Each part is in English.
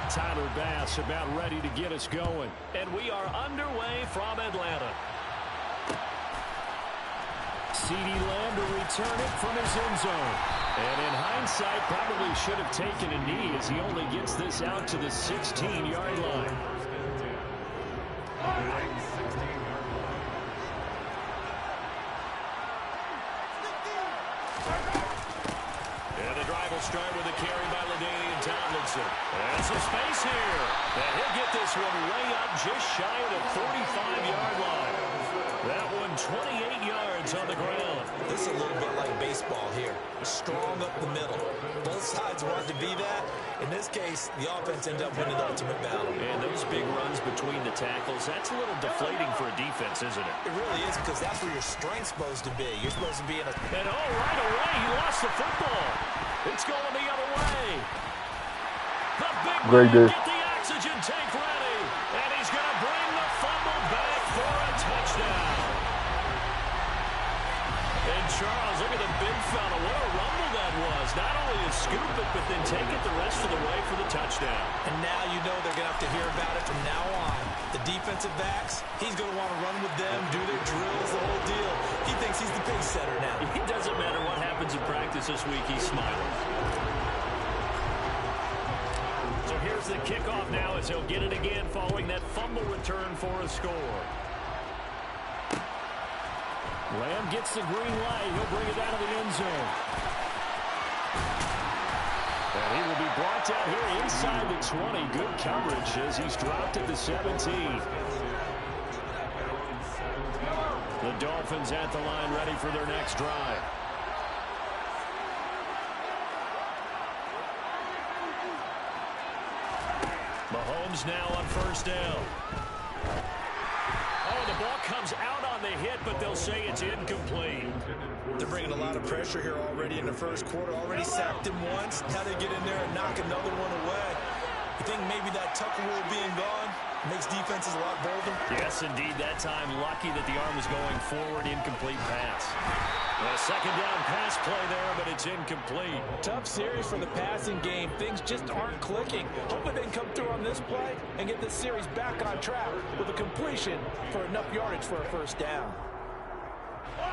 Tyler Bass about ready to get us going. And we are underway from Atlanta. CeeDee Lamb to return it from his end zone. And in hindsight, probably should have taken a knee as he only gets this out to the 16-yard line. And the drive will start with a carry by LaDainian Tomlinson. And some space here. And he'll get this one way up just shy of the 45-yard line. That one 28 yards on the ground. This is a little bit like baseball here. Strong up the middle. Both sides want to be that. In this case, the offense ended up winning the ultimate battle. And those big runs between the tackles, that's a little deflating for a defense, isn't it? It really is, because that's where your strength's supposed to be. You're supposed to be in a... And right away, he lost the football. It's going the other way. The big man get the oxygen tank ready. And he's going to bring the fumble back for a touchdown. And Charles, look at the big fella. What a rumble that was. Not only a scoop it, but then take it the rest of the way for the touchdown. And now you know they're going to have to hear about it from now on. The defensive backs, he's going to want to run with them, do their drills, the whole deal. He thinks he's the pace setter now. It doesn't matter what happens in practice this week. He's smiling. So here's the kickoff now as he'll get it again following that fumble return for a score. Lamb gets the green light. He'll bring it out of the end zone. And he will be brought down here inside the 20. Good coverage as he's dropped at the 17. The Dolphins at the line ready for their next drive. Mahomes now on first down. Oh, the ball comes out on the hit, but they'll say it's incomplete. They're bringing a lot of pressure here already in the first quarter. Already sacked him once. Now they get in there and knock another one away. You think maybe that Tucker rule being gone makes defenses a lot bolder? Yes, indeed. That time, lucky that the arm was going forward. Incomplete pass. A second down pass play there, but it's incomplete. Tough series for the passing game. Things just aren't clicking. Hoping they can come through on this play and get this series back on track with a completion for enough yardage for a first down.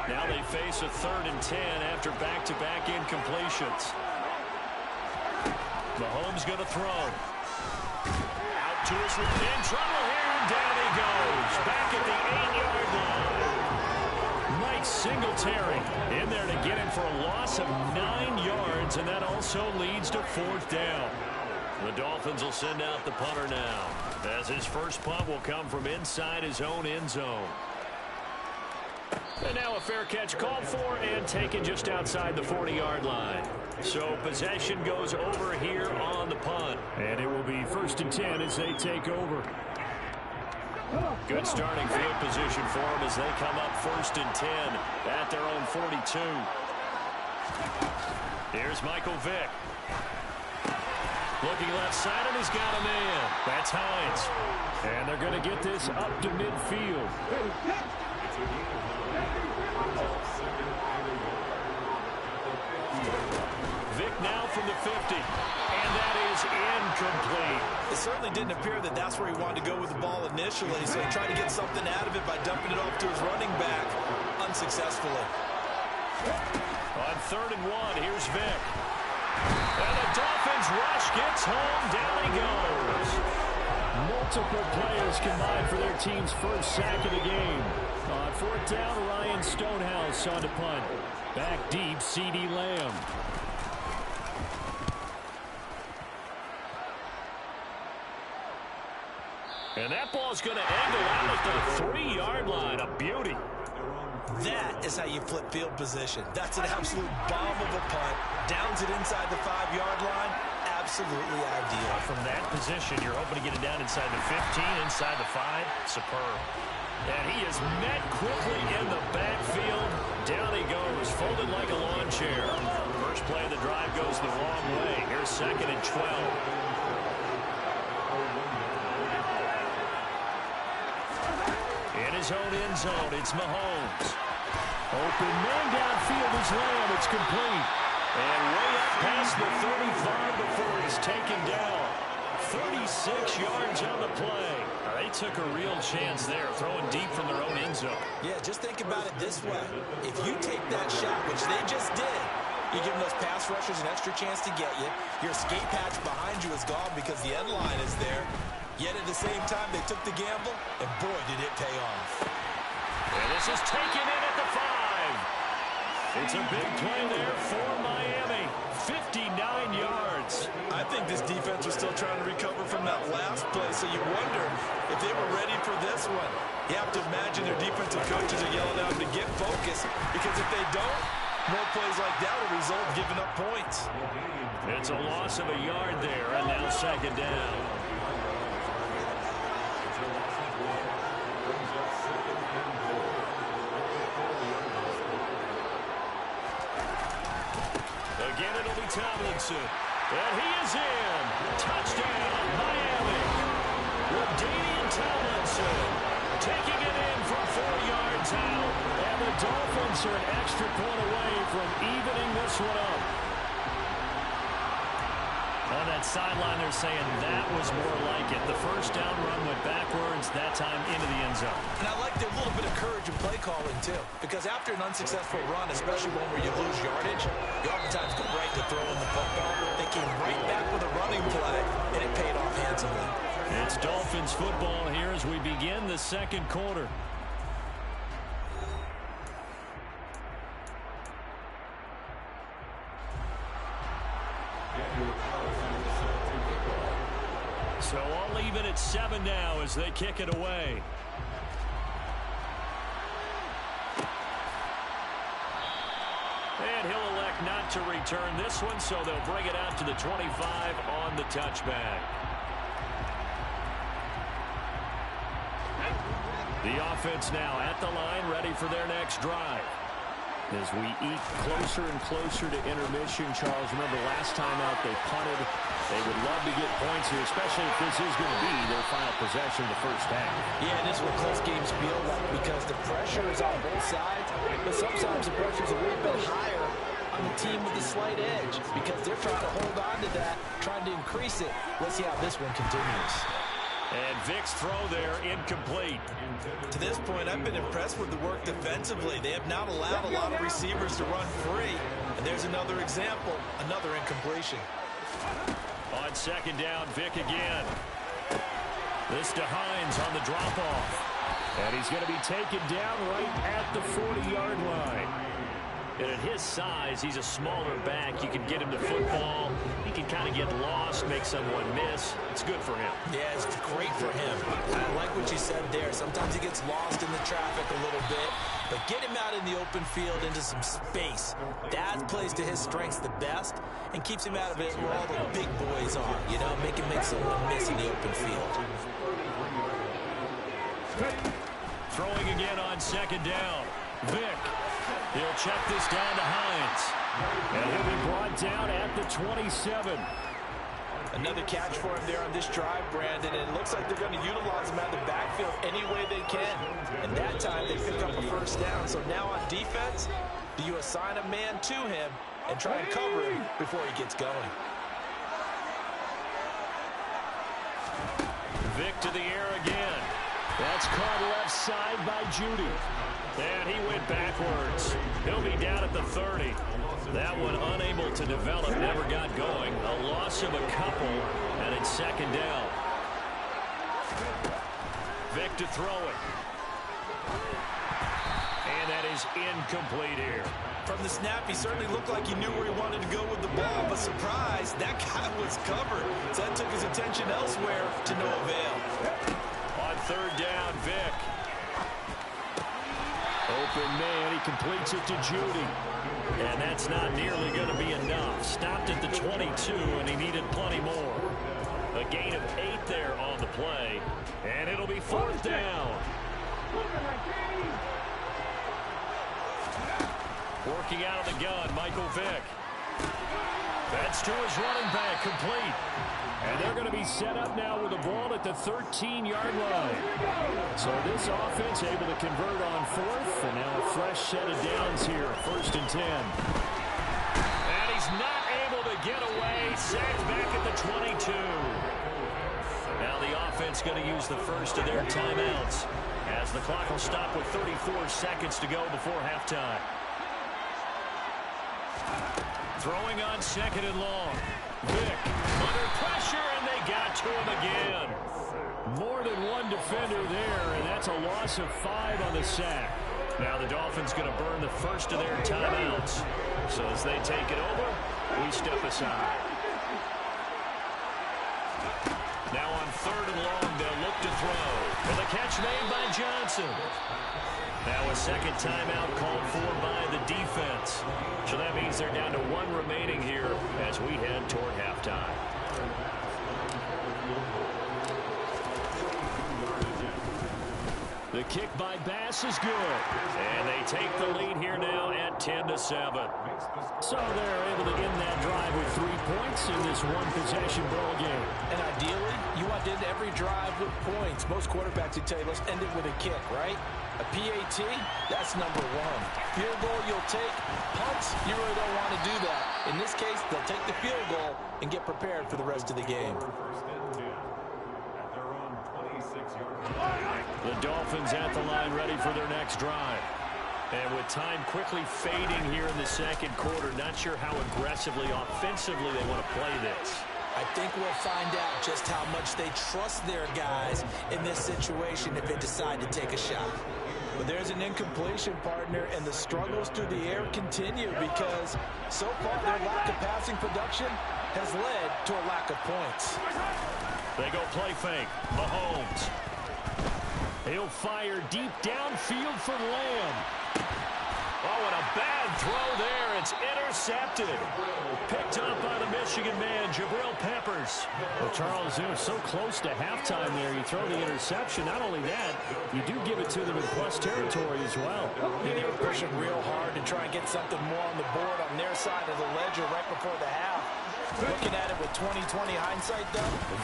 Now they face a 3rd and 10 after back-to-back incompletions. Mahomes going to throw. Out to his left. In trouble here, and down he goes. Back at the 8-yard line. Mike Singletary in there to get him for a loss of 9 yards, and that also leads to 4th down. The Dolphins will send out the punter now, as his first punt will come from inside his own end zone. And now a fair catch called for and taken just outside the 40-yard line. So possession goes over here on the punt. And it will be 1st and 10 as they take over. Good starting field position for them as they come up 1st and 10 at their own 42. Here's Michael Vick. Looking left side, and he's got a man. That's Hines. And they're going to get this up to midfield. Vick now from the 50, and that is incomplete. It certainly didn't appear that that's where he wanted to go with the ball initially, so he tried to get something out of it by dumping it off to his running back unsuccessfully. On 3rd and 1, here's Vick. And the Dolphins rush gets home, down he goes. Multiple players combined for their team's first sack of the game. On 4th down, Ryan Stonehouse on to punt. Back deep, CeeDee Lamb. And that ball's going to angle out at the 3-yard line. A beauty. That is how you flip field position. That's an absolute bomb of a punt. Downs it inside the 5-yard line. Absolutely ideal. From that position, you're hoping to get it down inside the 15, inside the 5. Superb. And he is met quickly in the backfield. Down he goes, folded like a lawn chair. First play of the drive goes the wrong way. Here's 2nd and 12. In his own end zone, it's Mahomes. Open man downfield is Lamb. It's complete. And way up past the 35 before he's taken down. 36 yards on the play. They took a real chance there, throwing deep from their own end zone. Yeah, just think about it this way. If you take that shot, which they just did, you're giving those pass rushers an extra chance to get you. Your escape hatch behind you is gone because the end line is there. Yet at the same time, they took the gamble, and boy, did it pay off. And this is taken in at the 5. It's a big play there for Miami. 59 yards. I think this defense was still trying to recover from that last play, so you wonder if they were ready for this one. You have to imagine their defensive coaches are yelling out to get focused, because if they don't, more plays like that will result in giving up points. It's a loss of a yard there, and now second down. Again, it'll be Tomlinson. And he is in. Touchdown, Miami. LaDainian Tomlinson taking it in from 4 yards out. And the Dolphins are an extra point away from evening this one up. On that sideline, they're saying that was more like it. The first down run went backwards, that time into the end zone. And I like the little bit of courage in play calling, too. Because after an unsuccessful run, especially one where you lose yardage, you oftentimes go right to throwing the football. They came right back with a running play, and it paid off handsomely. It's Dolphins football here as we begin the second quarter. So I'll leave it at 7 now as they kick it away. And he'll elect not to return this one, so they'll bring it out to the 25 on the touchback. The offense now at the line, ready for their next drive. As we eat closer and closer to intermission, Charles, remember last time out they punted. They would love to get points here, especially if this is going to be their final possession of the first half. Yeah, and this is what close games feel like because the pressure is on both sides, but sometimes the pressure is a little bit higher on the team with the slight edge because they're trying to hold on to that, trying to increase it. Let's see how this one continues. And Vic's throw there incomplete. To this point, I've been impressed with the work defensively. They have not allowed a lot of receivers to run free. And there's another example, another incompletion. On second down, Vic again. This to Hines on the drop-off. And he's going to be taken down right at the 40-yard line. And at his size, he's a smaller back. You can get him the football. He can kind of get lost, make someone miss. It's good for him. Yeah, it's great for him. I like what you said there. Sometimes he gets lost in the traffic a little bit. But get him out in the open field into some space. That plays to his strengths the best and keeps him out of it where all the big boys are. You know, make him make someone miss in the open field. Throwing again on second down. Vic. He'll check this down to Hines. And he'll be brought down at the 27. Another catch for him there on this drive, Brandon, and it looks like they're going to utilize him out of the backfield any way they can. And that time they pick up a first down. So now on defense, do you assign a man to him and try and cover him before he gets going? Vic to the air again. That's caught left side by Judy. And he went backwards. He'll be down at the 30. That one unable to develop, never got going. A loss of a couple, and it's second down. Vic to throw it. And that is incomplete here. From the snap, he certainly looked like he knew where he wanted to go with the ball, but surprise, that guy was covered. So that took his attention elsewhere to no avail. On third down, Vic. Open man, he completes it to Judy. And that's not nearly going to be enough. Stopped at the 22, and he needed plenty more. A gain of 8 there on the play. And it'll be fourth down. Working out of the gun, Michael Vick. That's to his running back, complete. And they're going to be set up now with the ball at the 13-yard line. So this offense able to convert on fourth, and now a fresh set of downs here, 1st and 10. And he's not able to get away, sacked back at the 22. the offense going to use the first of their timeouts as the clock will stop with 34 seconds to go before halftime. Throwing on second and long. Vick under pressure, and they got to him again. More than one defender there, and that's a loss of 5 on the sack. Now the Dolphins going to burn the first of their timeouts. So as they take it over, we step aside. Now on third and long, they'll look to throw. And the catch made by Johnson. Now a second timeout called for by the defense. So that means they're down to 1 remaining here as we head toward halftime. The kick by Bass is good. And they take the lead here now at 10-7. So they're able to end that drive with 3 points in this one-possession ball game. And ideally, you want to end every drive with points. Most quarterbacks would tell you, let's end it with a kick, right? A PAT, that's number 1. Field goal you'll take. Punts, you really don't want to do that. In this case, they'll take the field goal and get prepared for the rest of the game. The Dolphins at the line ready for their next drive. And with time quickly fading here in the second quarter, not sure how aggressively, offensively they want to play this. I think we'll find out just how much they trust their guys in this situation if they decide to take a shot. But there's an incompletion, partner, and the struggles through the air continue because so far their lack of passing production has led to a lack of points. They go play fake. Mahomes. He'll fire deep downfield for Lamb. Oh, and a bad throw there. It's intercepted. Picked up by the Michigan man, Jabril Peppers. Well, Charles, they were so close to halftime there. You throw the interception. Not only that, you do give it to them in plus territory as well. Yeah, they were pushing real hard to try and get something more on the board on their side of the ledger right before the half. Looking at it with 20/20 hindsight, though.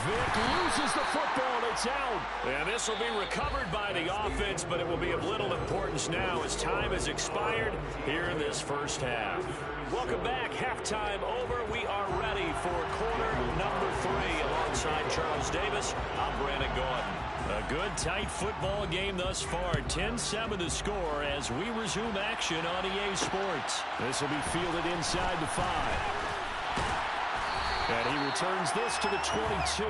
Vick loses the football, and it's out. And this will be recovered by the offense, but it will be of little importance now as time has expired here in this first half. Welcome back. Halftime over. We are ready for quarter number 3. Alongside Charles Davis, I'm Brandon Gordon. A good, tight football game thus far. 10-7 the score as we resume action on EA Sports. This will be fielded inside the 5. And he returns this to the 22.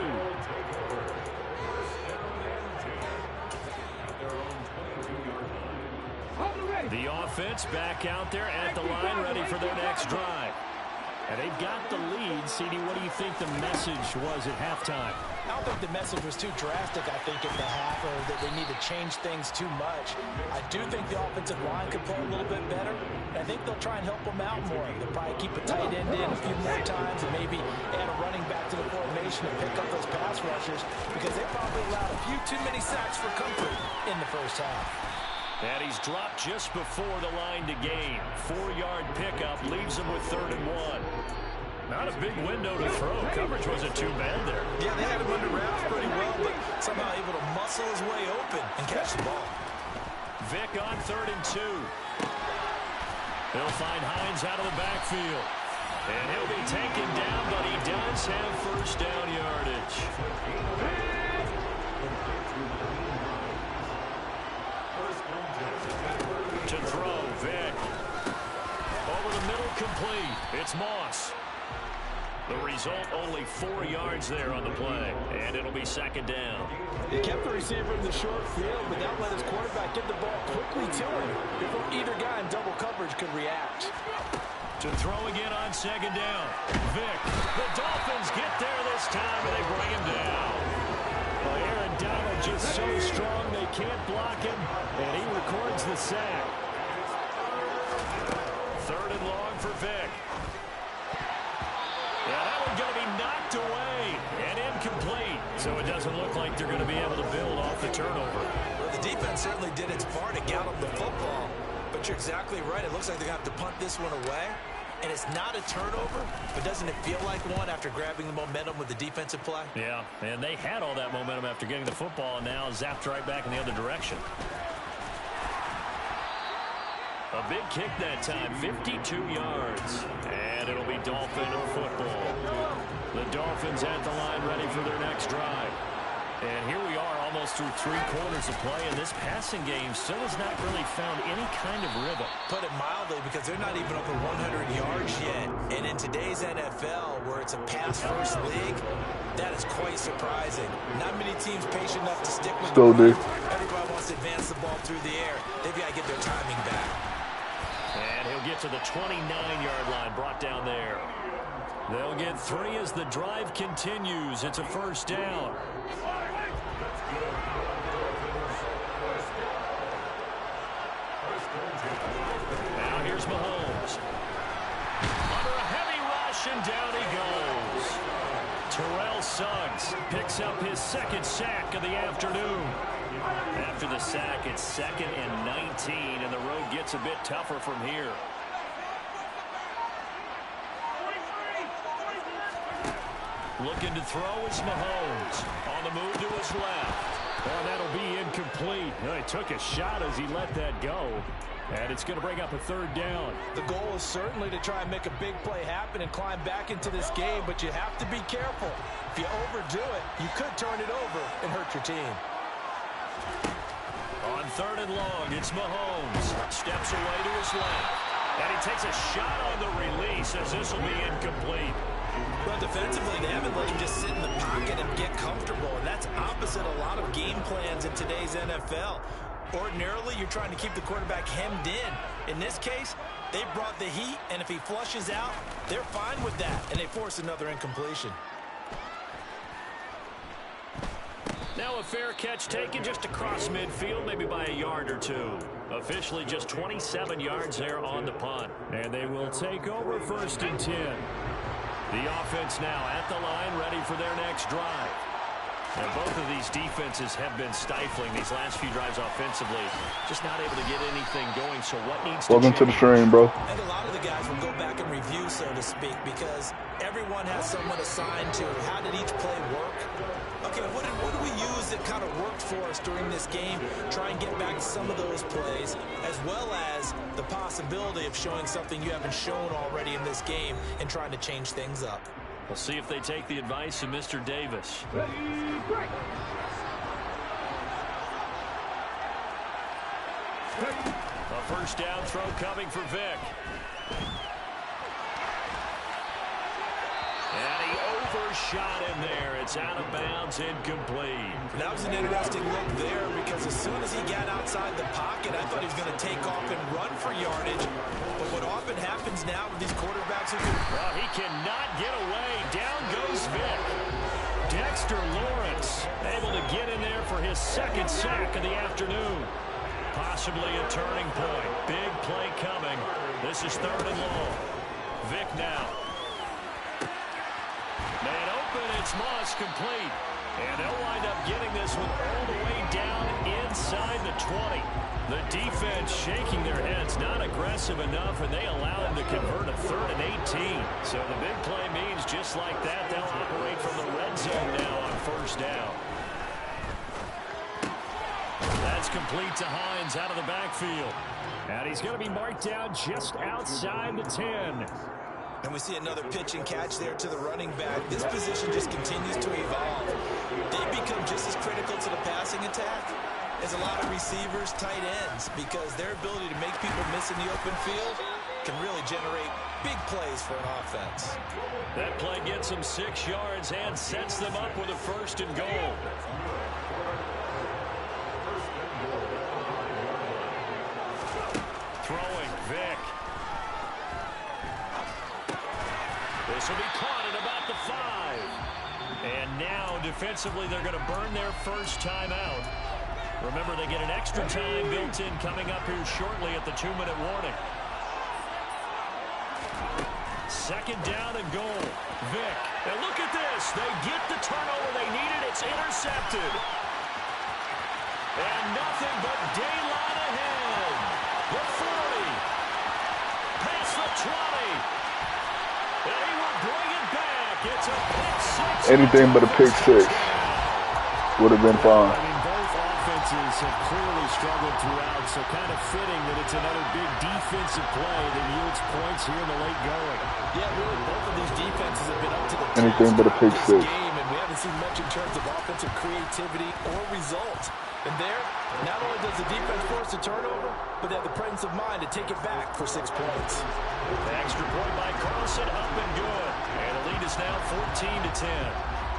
The offense back out there at the line, ready for their next drive. And they've got the lead. CD, what do you think the message was at halftime? I don't think the message was too drastic, I think, at the half, or that they need to change things too much. I do think the offensive line could play a little bit better. And I think they'll try and help them out more. They'll probably keep a tight end in a few more times and maybe add a running back to the formation and pick up those pass rushers because they probably allowed a few too many sacks for comfort in the first half. And he's dropped just before the line to gain. 4-yard pickup leaves him with 3rd and 1. Not a big window to throw. Coverage wasn't too bad there. Yeah, they had him under wraps pretty well, but somehow able to muscle his way open and catch the ball. Vick on 3rd and 2. He'll find Hines out of the backfield. And he'll be taken down, but he does have first down yardage. To throw, Vick. Over the middle, complete. It's Moss. The result, only 4 yards there on the play. And it'll be 2nd down. He kept the receiver in the short field, but that let his quarterback get the ball quickly to him before either guy in double coverage could react. To throw again on 2nd down. Vick. The Dolphins get there this time, and they bring him down. Well, Aaron Donald just so strong they can't block him, and he records the sack. 3rd and long for Vick. Yeah, that one's going to be knocked away and incomplete. So it doesn't look like they're going to be able to build off the turnover. Well, the defense certainly did its part to gallop the football. But you're exactly right. It looks like they're going to have to punt this one away. And it's not a turnover, but doesn't it feel like one after grabbing the momentum with the defensive play? Yeah, and they had all that momentum after getting the football and now zapped right back in the other direction. A big kick that time, 52 yards. And it'll be Dolphin football. The Dolphins at the line ready for their next drive. And here we are almost through 3 quarters of play, and this passing game still has not really found any kind of rhythm. Put it mildly, because they're not even over 100 yards yet. And in today's NFL, where it's a pass-first league, that is quite surprising. Not many teams patient enough to stick with the run. Everybody wants to advance the ball through the air. They've got to get their timing back. And he'll get to the 29-yard line, brought down there. They'll get 3 as the drive continues. It's a first down. Now here's Mahomes. Under a heavy rush, and down he goes. Terrell Suggs picks up his 2nd sack of the afternoon. After the sack, it's 2nd and 19, and the road gets a bit tougher from here. Looking to throw is Mahomes. On the move to his left. Oh, that'll be incomplete. Well, he took a shot as he let that go. And it's going to bring up a 3rd down. The goal is certainly to try and make a big play happen and climb back into this game, but you have to be careful. If you overdo it, you could turn it over and hurt your team. On 3rd and long, it's Mahomes. Steps away to his left. And he takes a shot on the release as this will be incomplete. Well, defensively, they haven't let him just sit in the pocket and get comfortable, and that's opposite a lot of game plans in today's NFL. Ordinarily, you're trying to keep the quarterback hemmed in. In this case, they brought the heat, and if he flushes out, they're fine with that, and they force another incompletion. Now a fair catch taken just across midfield, maybe by a yard or 2. Officially just 27 yards there on the punt. And they will take over 1st and 10. The offense now at the line, ready for their next drive. And both of these defenses have been stifling these last few drives offensively. Just not able to get anything going, so what needs to change? Welcome to the stream, bro. I think a lot of the guys will go back and review, so to speak, because everyone has someone assigned to how did each play work. Okay, what do we use that kind of worked for us during this game? Try and get back to some of those plays, as well as the possibility of showing something you haven't shown already in this game and trying to change things up. We'll see if they take the advice of Mr. Davis. A 1st down throw coming for Vic. And he overshot him there. It's out of bounds, incomplete. That was an interesting look there, because as soon as he got outside the pocket, I thought he was going to take off and run for yardage. But what often happens now with these quarterbacks who can... Well, he cannot get away. Down goes Vic. Dexter Lawrence able to get in there for his 2nd sack of the afternoon. Possibly a turning point. Big play coming. This is 3rd and long. Vic now. Man open, it's Moss, complete. And they'll wind up getting this one all the way down inside the 20. The defense shaking their heads, not aggressive enough, and they allow them to convert a 3rd and 18. So the big play means just like that, they'll operate from the red zone now on 1st down. That's complete to Hines out of the backfield. And he's going to be marked down just outside the 10. And we see another pitch and catch there to the running back. This position just continues to evolve. They become just as critical to the passing attack as a lot of receivers, tight ends, because their ability to make people miss in the open field can really generate big plays for an offense. That play gets them 6 yards and sets them up with a 1st and goal. Throwing, Vic. This will be caught at about the 5. And now, defensively, they're going to burn their 1st timeout. Remember, they get an extra time built in coming up here shortly at the 2-minute warning. 2nd down and goal. Vic. And look at this. They get the turnover they needed. It's intercepted. And nothing but daylight ahead. The 40. Past the 20. And he will bring it back. It's a pick 6. Anything but a pick 6 would have been fine. I mean, both offenses have clearly struggled throughout, so kind of fitting that it's another big defensive play that yields points here in the late going. Yeah, really, both of these defenses have been up to the Anything but a pick 6. game, and we haven't seen much in terms of offensive creativity or results. And there, not only does the defense force a turnover, but they have the presence of mind to take it back for 6 points. The extra point by Carlson, up and good. And the lead is now 14-10.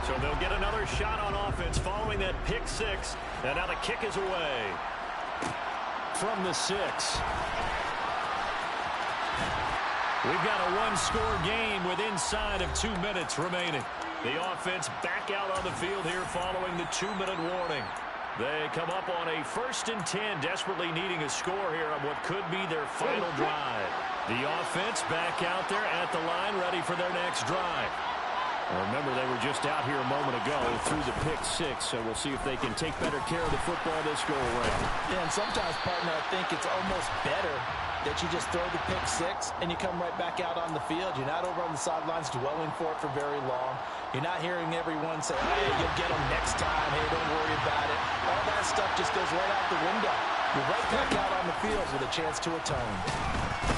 So they'll get another shot on offense following that pick six. And now the kick is away. From the 6. We've got a one-score game with inside of 2 minutes remaining. The offense back out on the field here following the 2-minute warning. They come up on a 1st and 10, desperately needing a score here on what could be their final drive. The offense back out there at the line, ready for their next drive. Remember, they were just out here a moment ago through the pick six, so we'll see if they can take better care of the football this go-around. Yeah, and sometimes, partner, I think it's almost better that you just throw the pick six and you come right back out on the field. You're not over on the sidelines dwelling for it for very long. You're not hearing everyone say, hey, you'll get them next time. Hey, don't worry about it. All that stuff just goes right out the window. You're right back out on the field with a chance to atone.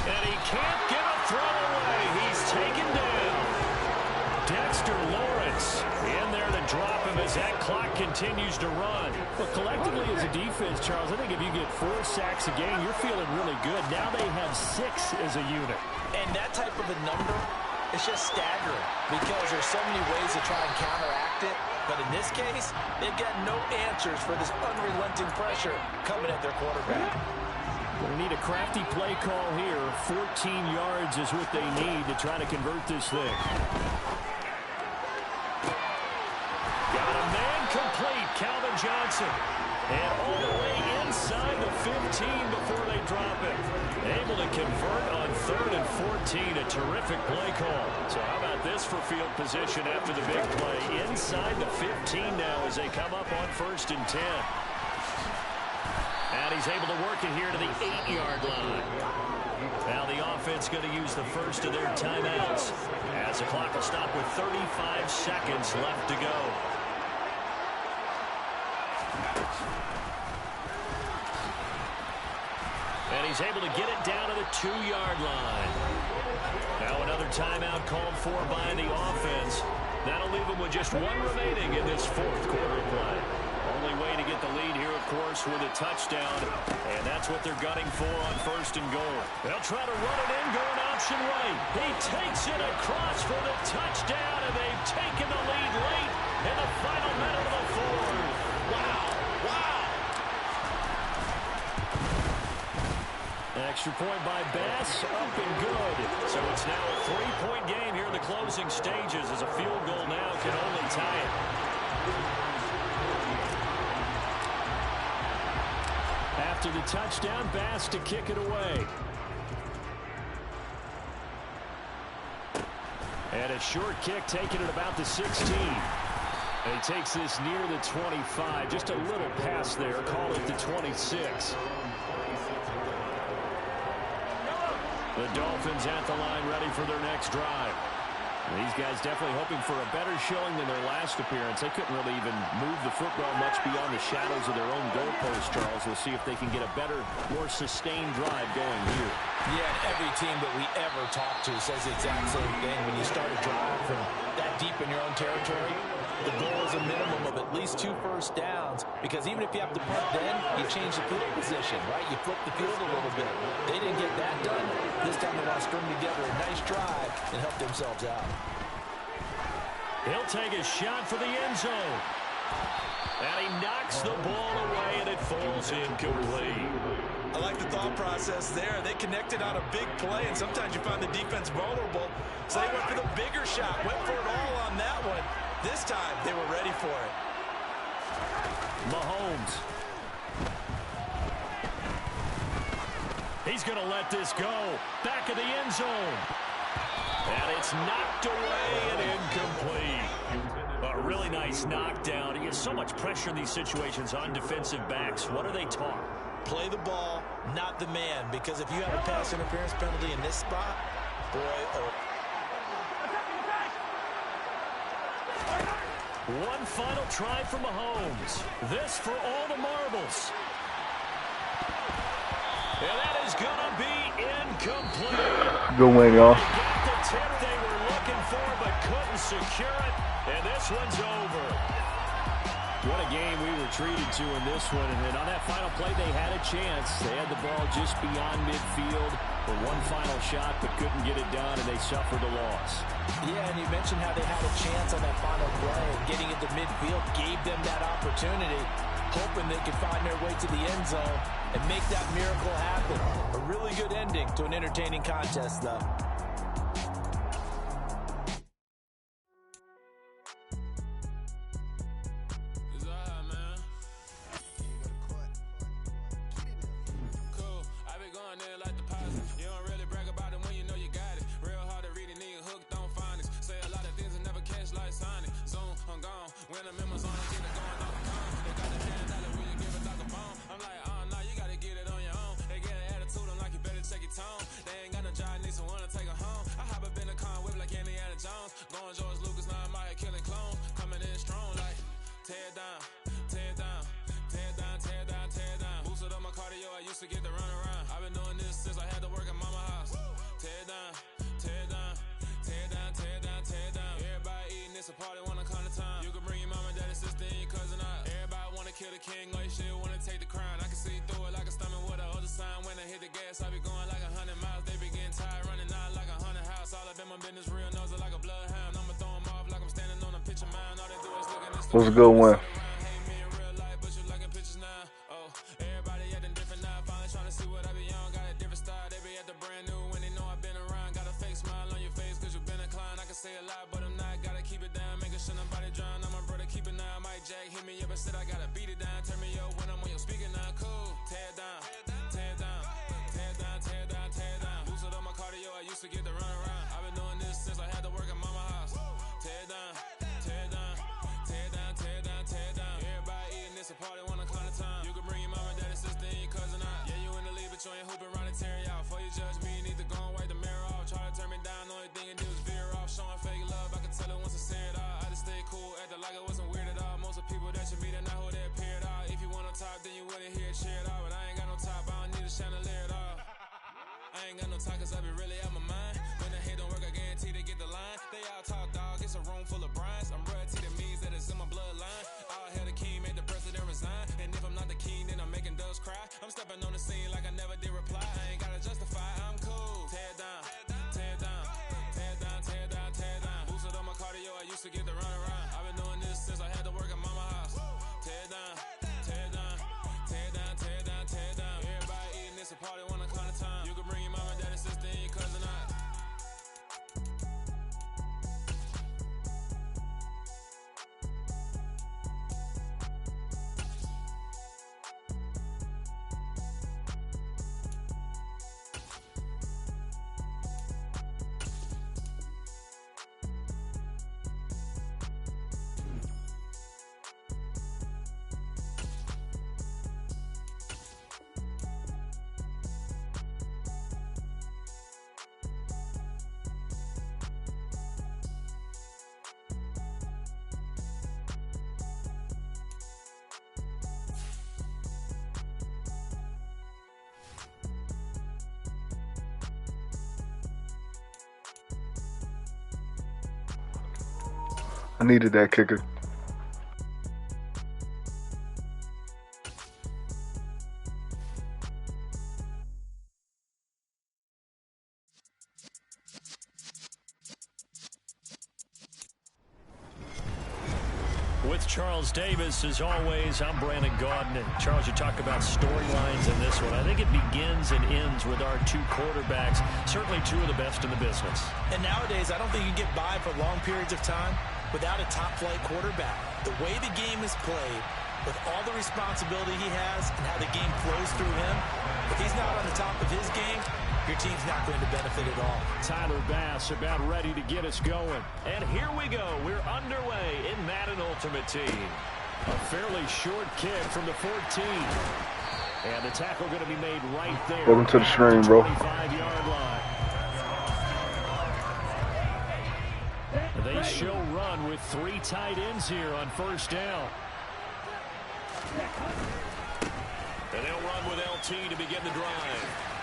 And he can't get a throw away. He's taken down. Dexter Lawrence in there to drop him as that clock continues to run. But collectively as a defense, Charles, I think if you get 4 sacks a game, you're feeling really good. Now they have 6 as a unit. And that type of a number is just staggering because there's so many ways to try and counteract it. But in this case, they've got no answers for this unrelenting pressure coming at their quarterback. They need a crafty play call here. 14 yards is what they need to try to convert this thing. Got a man complete, Calvin Johnson. And all the way inside the 15 before they drop it. Able to convert on 3rd and 14. A terrific play call. So how about this for field position after the big play? Inside the 15 now as they come up on 1st and 10. And he's able to work it here to the 8-yard line. Now the offense going to use the first of their timeouts as the clock will stop with 35 seconds left to go. And he's able to get it down to the 2-yard line. Now another timeout called for by the offense. That'll leave them with just 1 remaining in this 4th quarter of play. Only way to get the lead here, of course, with a touchdown. And that's what they're gunning for on 1st and goal. They'll try to run it in, going option right. He takes it across for the touchdown, and they've taken the lead late in the final minute of the 4th. Wow. Wow. Extra point by Bass, up and good. So it's now a 3-point game here in the closing stages as a field goal now can only tie it. After the touchdown, Bass to kick it away. And a short kick taken at about the 16. And he takes this near the 25. Just a little pass there. Call it the 26. The Dolphins at the line ready for their next drive. These guys definitely hoping for a better showing than their last appearance. They couldn't really even move the football much beyond the shadows of their own goalpost, Charles. We'll see if they can get a better, more sustained drive going here. Yeah, and every team that we ever talk to says the exact same thing. When you start a drive from that deep in your own territory, the goal is a minimum of at least 2 first downs, because even if you have to punt then, you change the field position, right? You flip the field a little bit. They didn't get that done. This time they want to string together a nice drive and help themselves out. He'll take a shot for the end zone. And he knocks the ball away, and it falls incomplete. I like the thought process there. They connected on a big play, and sometimes you find the defense vulnerable. So they went for the bigger shot, went for it all on that one. This time, they were ready for it. Mahomes. He's going to let this go. Back of the end zone. And it's knocked away and incomplete. A really nice knockdown. He has so much pressure in these situations on defensive backs. What are they taught? Play the ball, not the man. Because if you have a pass interference penalty in this spot, boy, oh. One final try for Mahomes. This for all the marbles. And that is going to be incomplete. Good win, y'all. They got the tip they were looking for, but couldn't secure it. And this This one's over. What a game we were treated to in this one. And then on that final play, they had a chance. They had the ball just beyond midfield for one final shot, but couldn't get it done, and they suffered a loss. Yeah, and you mentioned how they had a chance on that final play. Getting into midfield gave them that opportunity, hoping they could find their way to the end zone and make that miracle happen. A really good ending to an entertaining contest, though. What's a good one? I needed that kicker. With Charles Davis, as always, I'm Brandon Gaudin. And Charles, you talk about storylines in this one. I think it begins and ends with our two quarterbacks, certainly two of the best in the business. And nowadays, I don't think you can get by for long periods of time without a top-flight quarterback. The way the game is played, with all the responsibility he has and how the game flows through him, if he's not on the top of his game, your team's not going to benefit at all. Tyler Bass about ready to get us going. And here we go. We're underway in Madden Ultimate Team. A fairly short kick from the 14. And the tackle going to be made right there. Welcome to the stream, bro. 25-yard line. They show run with three tight ends here on first down. And they'll run with LT to begin the drive.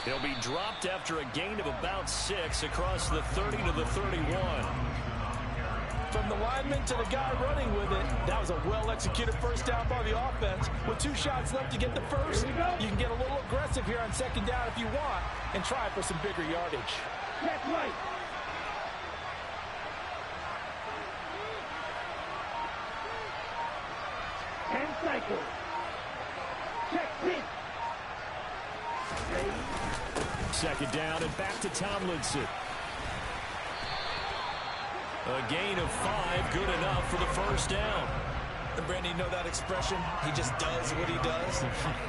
He'll be dropped after a gain of about 6 across the 30 to the 31. From the lineman to the guy running with it, that was a well-executed first down by the offense. With 2 shots left to get the first, you can get a little aggressive here on second down if you want and try for some bigger yardage. Check right. And cycle. Check 10. Second down and back to Tomlinson. A gain of 5, good enough for the first down. And Brandon, you know that expression? He just does what he does.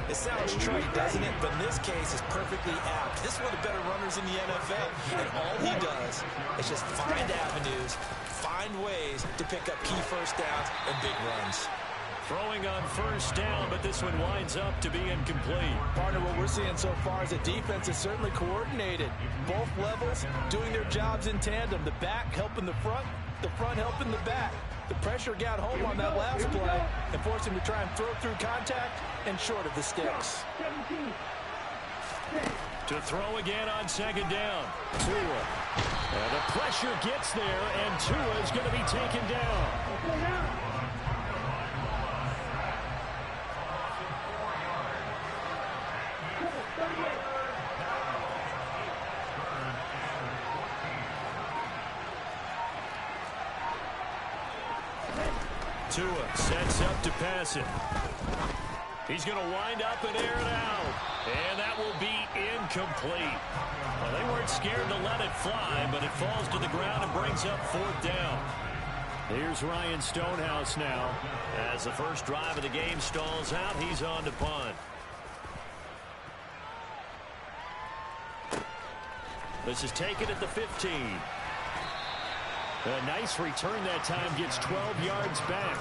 It sounds trite, doesn't it? But in this case, it's perfectly apt. This is one of the better runners in the NFL. And all he does is just find avenues, find ways to pick up key first downs and big runs. Throwing on first down, but this one winds up to be incomplete. Partner, what we're seeing so far is the defense is certainly coordinated. Both levels doing their jobs in tandem. The back helping the front helping the back. The pressure got home on that last play and forced him to try and throw through contact and short of the sticks. To throw again on second down. Tua. And the pressure gets there, and Tua is going to be taken down. Tua sets up to pass it. He's going to wind up and air it out. And that will be incomplete. Well, they weren't scared to let it fly, but it falls to the ground and brings up fourth down. Here's Ryan Stonehouse now. As the first drive of the game stalls out, he's on to punt. This is taken at the 15. A nice return that time, gets 12 yards back.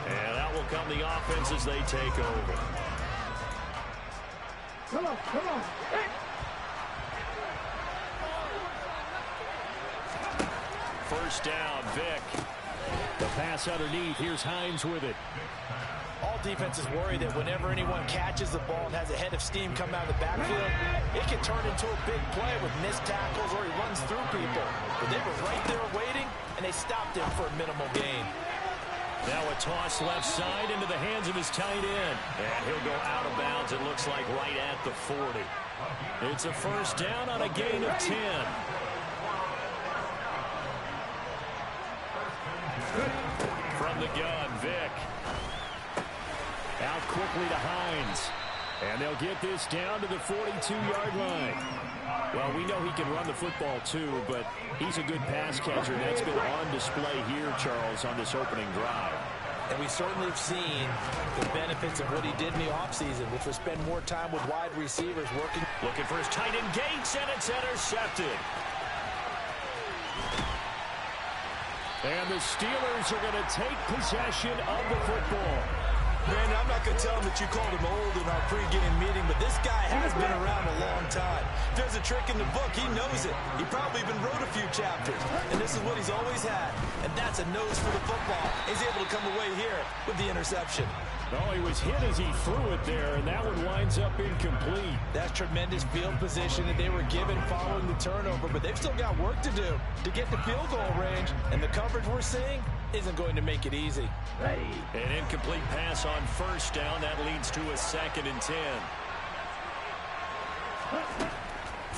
And out will come the offense as they take over. Come on, come on. Hey. First down, Vick. The pass underneath. Here's Hines with it. All defenses worry that whenever anyone catches the ball and has a head of steam come out of the backfield, it can turn into a big play with missed tackles or he runs through people. But they were right there waiting, and they stopped him for a minimal gain. Now a toss left side into the hands of his tight end. And he'll go out of bounds, it looks like, right at the 40. It's a first down on a gain of 10. From the gun, Vick. Out quickly to Hines. And they'll get this down to the 42-yard line. Well, we know he can run the football too, but he's a good pass catcher. That's been on display here, Charles, on this opening drive. And we certainly have seen the benefits of what he did in the offseason, which was spend more time with wide receivers working. Looking for his tight end Gates, and it's intercepted. And the Steelers are going to take possession of the football. Brandon, I'm not going to tell him that you called him old in our pregame meeting, but this guy has been around a long time. If there's a trick in the book, he knows it. He probably even wrote a few chapters, and this is what he's always had, and that's a nose for the football. He's able to come away here with the interception. Oh, he was hit as he threw it there, and that one winds up incomplete. That's tremendous field position that they were given following the turnover, but they've still got work to do to get the field goal range, and the coverage we're seeing isn't going to make it easy. An incomplete pass on first down. That leads to a 2nd and 10.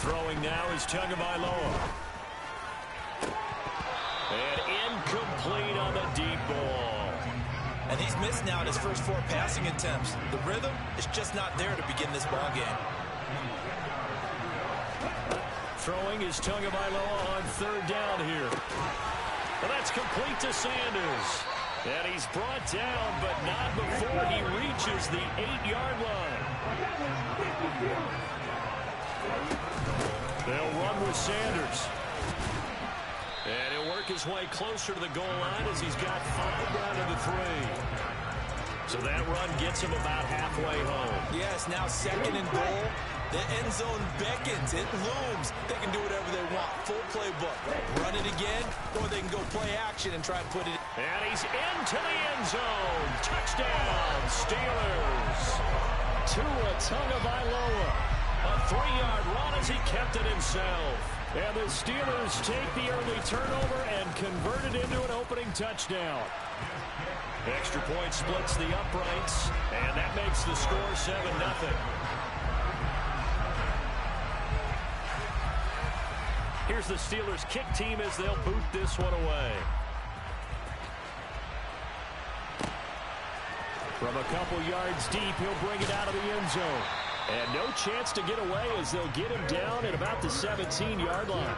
Throwing now is Tagovailoa. And incomplete on the deep ball. And he's missed now in his first 4 passing attempts. The rhythm is just not there to begin this ball game. Throwing is Tagovailoa on 3rd down here. Well, that's complete to Sanders. And he's brought down, but not before he reaches the 8-yard line. They'll run with Sanders. And he'll work his way closer to the goal line as he's got 5 down to the 3. So that run gets him about halfway home. Yes, now 2nd and goal. The end zone beckons. It looms. They can do whatever they want. Full playbook. Run it again, or they can go play action and try and put it. And he's into the end zone. Touchdown, Steelers. Tua Tagovailoa. A 3-yard run as he kept it himself. And the Steelers take the early turnover and convert it into an opening touchdown. Extra point splits the uprights, and that makes the score 7-0. Here's the Steelers kick team as they'll boot this one away. From a couple yards deep, he'll bring it out of the end zone. And no chance to get away as they'll get him down at about the 17-yard line.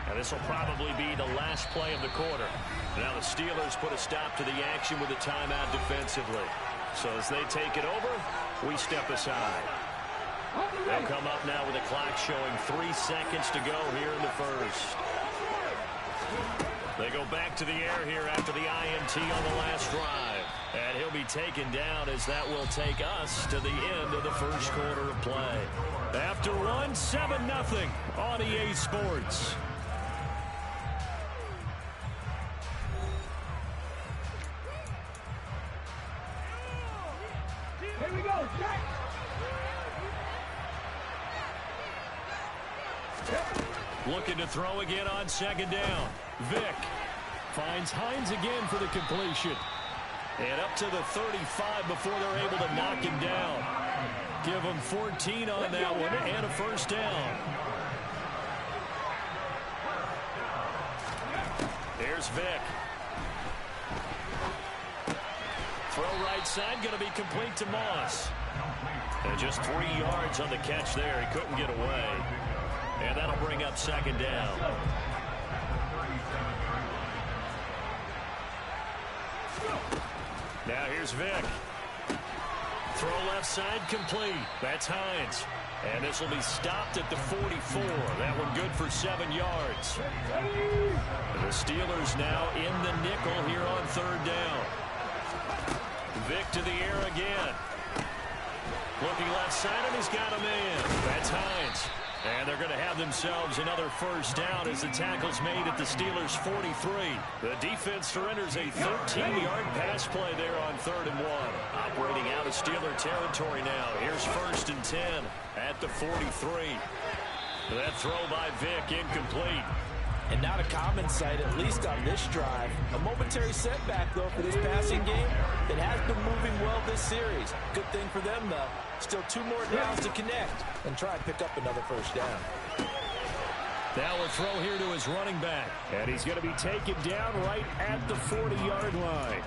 And this will probably be the last play of the quarter. Now the Steelers put a stop to the action with a timeout defensively. So as they take it over, we step aside. They'll come up now with a clock showing 3 seconds to go here in the first. They go back to the air here after the INT on the last drive. And he'll be taken down as that will take us to the end of the first quarter of play. After one, 7-0 on EA Sports. Here we go, Jack. Looking to throw again on second down. Vick finds Hines again for the completion. And up to the 35 before they're able to knock him down. Give him 14 on that one and a first down. Here's Vick. Throw right side, going to be complete to Moss. And just 3 yards on the catch there. He couldn't get away. And that'll bring up second down. Now here's Vick. Throw left side complete. That's Hines. And this will be stopped at the 44. That one good for 7 yards. The Steelers now in the nickel here on third down. Vick to the air again. Looking left side, and he's got a man. That's Hines. And they're going to have themselves another first down as the tackle's made at the Steelers' 43. The defense surrenders a 13-yard pass play there on 3rd and 1. Operating out of Steeler territory now. Here's 1st and 10 at the 43. That throw by Vick incomplete. And not a common sight, at least on this drive. A momentary setback, though, for this passing game. It has been moving well this series. Good thing for them, though. Still 2 more downs to connect and try and pick up another first down. Now a throw here to his running back. And he's going to be taken down right at the 40-yard line.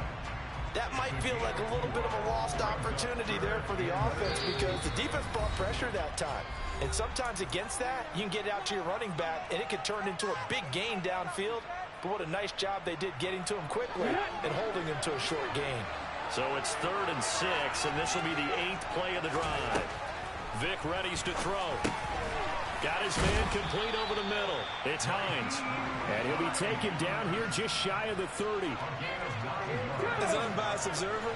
That might feel like a little bit of a lost opportunity there for the offense because the defense brought pressure that time. And sometimes against that, you can get out to your running back, and it can turn into a big gain downfield. But what a nice job they did getting to him quickly and holding him to a short gain. So it's 3rd and 6, and this will be the 8th play of the drive. Vick readies to throw. Got his man complete over the middle. It's Hines. And he'll be taken down here just shy of the 30. As an unbiased observer,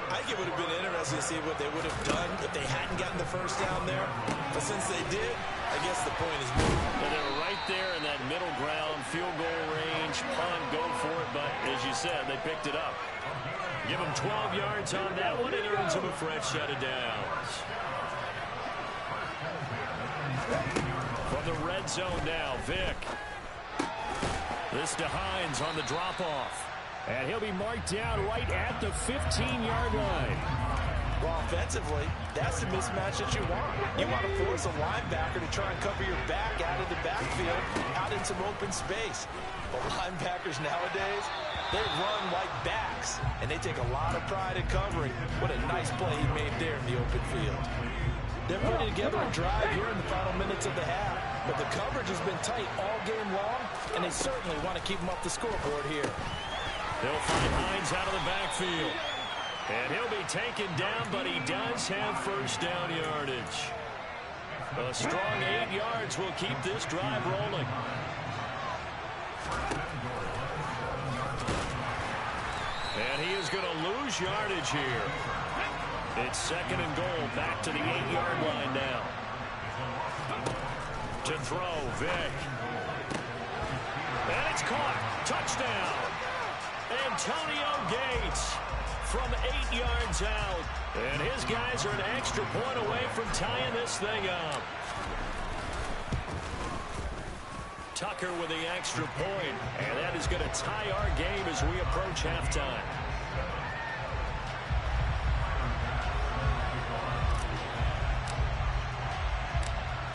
I think it would have been interesting to see what they would have done if they hadn't gotten the first down there. But since they did, I guess the point is moved. And they were right there in that middle ground, field goal range, punt, go for it. But as you said, they picked it up. Give him 12 yards on that one. It earns him a fresh set of downs. From the red zone now, Vick. This to Hines on the drop-off. And he'll be marked down right at the 15-yard line. Well, offensively, that's the mismatch that you want. You want to force a linebacker to try and cover your back out of the backfield, out in some open space. But linebackers nowadays, they run like backs, and they take a lot of pride in covering. What a nice play he made there in the open field. They're putting together a drive here in the final minutes of the half, but the coverage has been tight all game long, and they certainly want to keep them up the scoreboard here. They'll find Hines out of the backfield. And he'll be taken down, but he does have first down yardage. A strong 8 yards will keep this drive rolling. And he is going to lose yardage here. It's 2nd and goal, back to the 8-yard line now. To throw, Vick. And it's caught. Touchdown. Antonio Gates from 8 yards out. And his guys are an extra point away from tying this thing up. Tucker with the extra point, and that is going to tie our game as we approach halftime.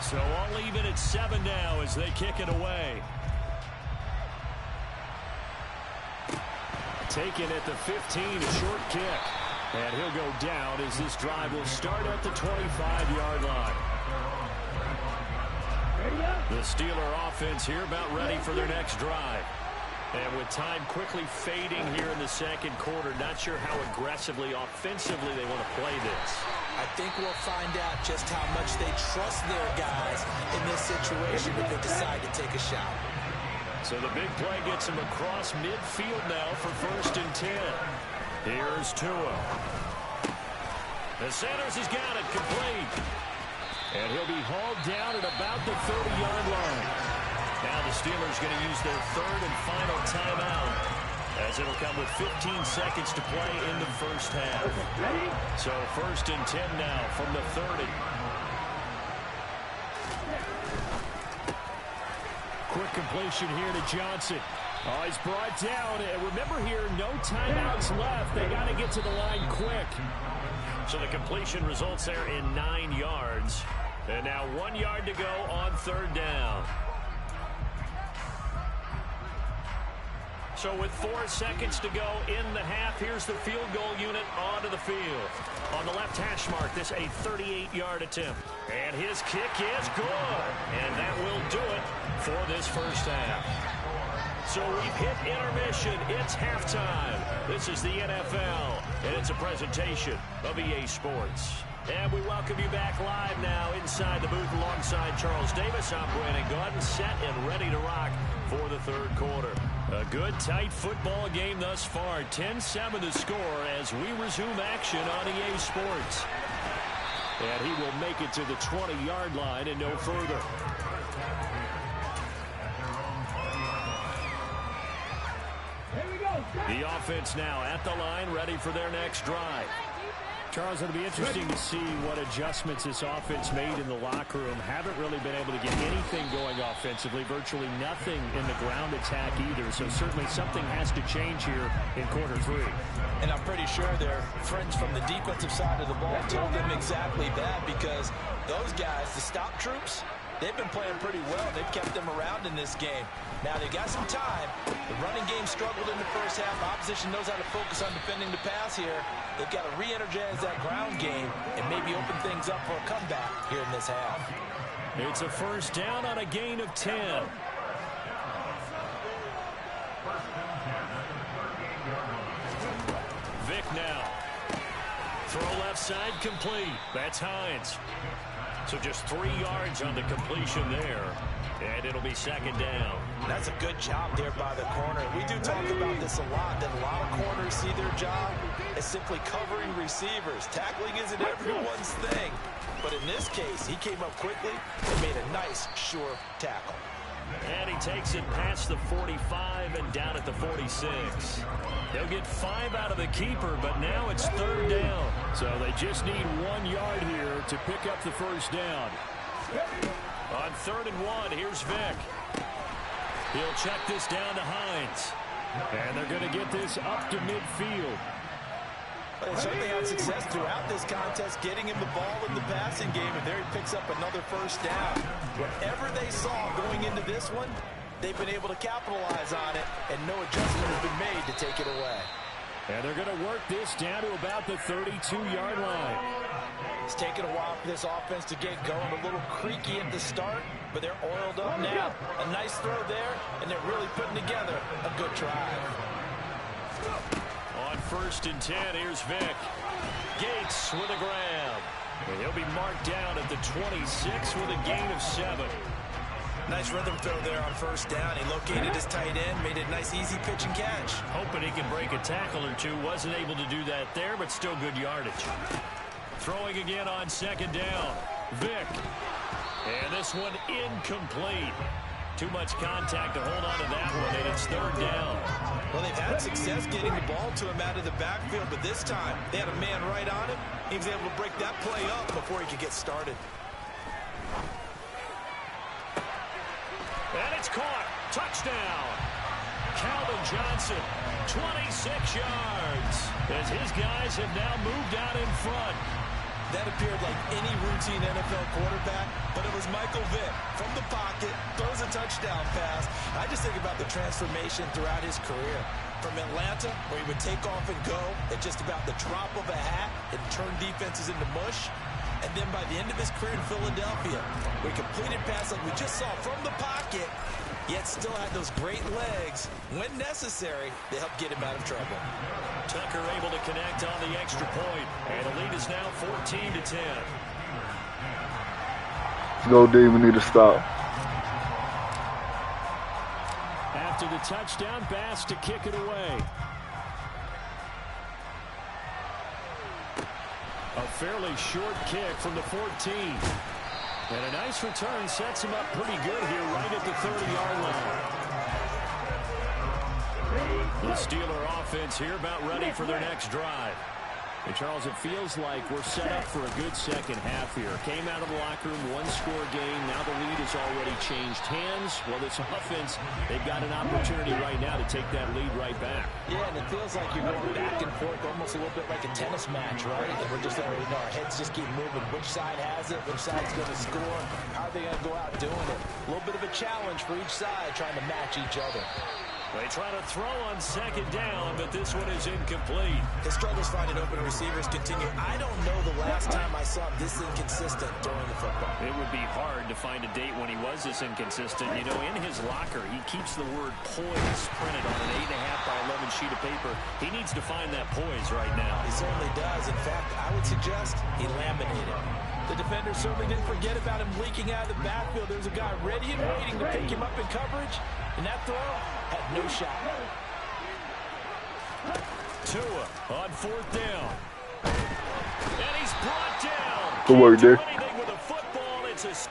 So all even at 7 now as they kick it away. Taken at the 15, a short kick. And he'll go down as this drive will start at the 25-yard line. The Steeler offense here about ready for their next drive. And with time quickly fading here in the second quarter, not sure how aggressively, offensively they want to play this. I think we'll find out just how much they trust their guys in this situation if they decide to take a shot. So the big play gets him across midfield now for 1st and 10. Here's Tua. The Sanders has got it complete. And he'll be hauled down at about the 30-yard line. Now the Steelers going to use their 3rd and final timeout, as it'll come with 15 seconds to play in the first half. So 1st and 10 now from the 30. Quick completion here to Johnson. Oh, he's brought down. And remember here, no timeouts left. They got to get to the line quick. So the completion results there in 9 yards. And now 1 yard to go on 3rd down. So with 4 seconds to go in the half, here's the field goal unit onto the field. On the left hash mark, this a 38-yard attempt. And his kick is good. And that will do it for this first half. So we've hit intermission. It's halftime. This is the NFL, and it's a presentation of EA Sports. And we welcome you back live now inside the booth alongside Charles Davis. I'm Brandon Gaudin, set and ready to rock for the 3rd quarter. A good, tight football game thus far. 10-7 the score as we resume action on EA Sports. And he will make it to the 20-yard line and no further. The offense now at the line, ready for their next drive. Charles, it'll be interesting to see what adjustments this offense made in the locker room. Haven't really been able to get anything going offensively, virtually nothing in the ground attack either. So certainly something has to change here in quarter 3. And I'm pretty sure their friends from the defensive side of the ball told them exactly that, because those guys, the stop troops, they've been playing pretty well. They've kept them around in this game. Now they've got some time. The running game struggled in the first half. Opposition knows how to focus on defending the pass here. They've got to re-energize that ground game and maybe open things up for a comeback here in this half. It's a 1st down on a gain of 10. Vick now. Throw left side complete. That's Hines. So just 3 yards on the completion there. And it'll be 2nd down. That's a good job there by the corner. We do talk about this a lot, that a lot of corners see their job as simply covering receivers. Tackling isn't everyone's thing. But in this case, he came up quickly and made a nice, sure tackle. And he takes it past the 45 and down at the 46. They'll get 5 out of the keeper, but now it's 3rd down. So they just need 1 yard here to pick up the 1st down. On 3rd and 1, here's Vick. He'll check this down to Hines. And they're going to get this up to midfield. They certainly had success throughout this contest, getting him the ball in the passing game, and there he picks up another 1st down. Whatever they saw going into this one, they've been able to capitalize on it, and no adjustment has been made to take it away. And they're going to work this down to about the 32-yard line. It's taken a while for this offense to get going, a little creaky at the start, but they're oiled up now. A nice throw there, and they're really putting together a good drive. On 1st and 10, here's Vick. Gates with a grab. And he'll be marked down at the 26 with a gain of 7. Nice rhythm throw there on 1st down. He located his tight end, made it a nice, easy pitch and catch. Hoping he can break a tackle or two. Wasn't able to do that there, but still good yardage. Throwing again on 2nd down. Vick. And this one incomplete. Too much contact to hold on to that one, and it's third down. Well, they've had success getting the ball to him out of the backfield, but this time they had a man right on him. He was able to break that play up before he could get started. And it's caught. Touchdown. Calvin Johnson, 26 yards, as his guys have now moved out in front. That appeared like any routine NFL quarterback, but it was Michael Vick from the pocket, throws a touchdown pass. I just think about the transformation throughout his career. From Atlanta, where he would take off and go at just about the drop of a hat and turn defenses into mush. And then by the end of his career in Philadelphia, where he completed pass like we just saw from the pocket, yet still had those great legs, when necessary, to help get him out of trouble. Tucker able to connect on the extra point, and the lead is now 14-10. Let's go, D. We need to stop. After the touchdown, Bass to kick it away. A fairly short kick from the 14. And a nice return sets him up pretty good here right at the 30-yard line. The Steeler offense here about ready for their next drive. And Charles, it feels like we're set up for a good second half here. Came out of the locker room, one-score game. Now the lead has already changed hands. Well, this offense, they've got an opportunity right now to take that lead right back. Yeah, and it feels like you're going back and forth almost a little bit like a tennis match, right? And we're just already know our heads just keep moving. Which side has it? Which side's going to score? How are they going to go out doing it? A little bit of a challenge for each side trying to match each other. They try to throw on second down, but this one is incomplete. His struggles finding open receivers continue. I don't know the last time I saw him this inconsistent throwing the football. It would be hard to find a date when he was this inconsistent. You know, in his locker, he keeps the word poise printed on an 8.5 by 11 sheet of paper. He needs to find that poise right now. He certainly does. In fact, I would suggest he laminated. The defender certainly didn't forget about him leaking out of the backfield. There's a guy ready and waiting to pick him up in coverage. And that throw had no shot. Tua on fourth down. And he's brought down. Good work, Dick. Anything with a football, it's a...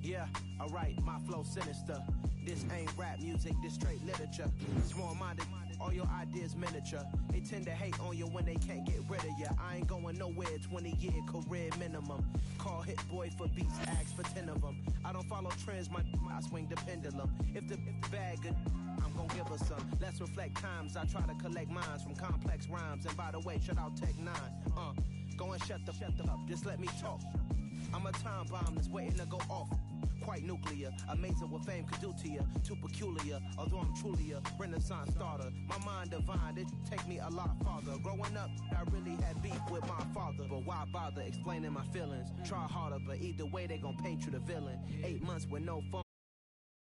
Yeah, alright, my flow sinister. This ain't rap music, this straight literature. Small-minded, all your ideas miniature. They tend to hate on you when they can't get rid of you. I ain't going nowhere, 20-year career minimum. Call Hit Boy for beats, ask for 10 of them. I don't follow trends, I swing the pendulum. If the bag good, I'm gonna give her some. Let's reflect times, I try to collect minds from complex rhymes. And by the way, shut out Tech 9. Go and shut the up, just let me talk. I'm a time bomb that's waiting to go off. Quite nuclear, amazing what fame could do to you. Too peculiar, although I'm truly a renaissance starter. My mind divine, it take me a lot farther. Growing up, I really had beef with my father. But why bother explaining my feelings? Try harder, but either way they gon' paint you the villain. 8 months with no phone.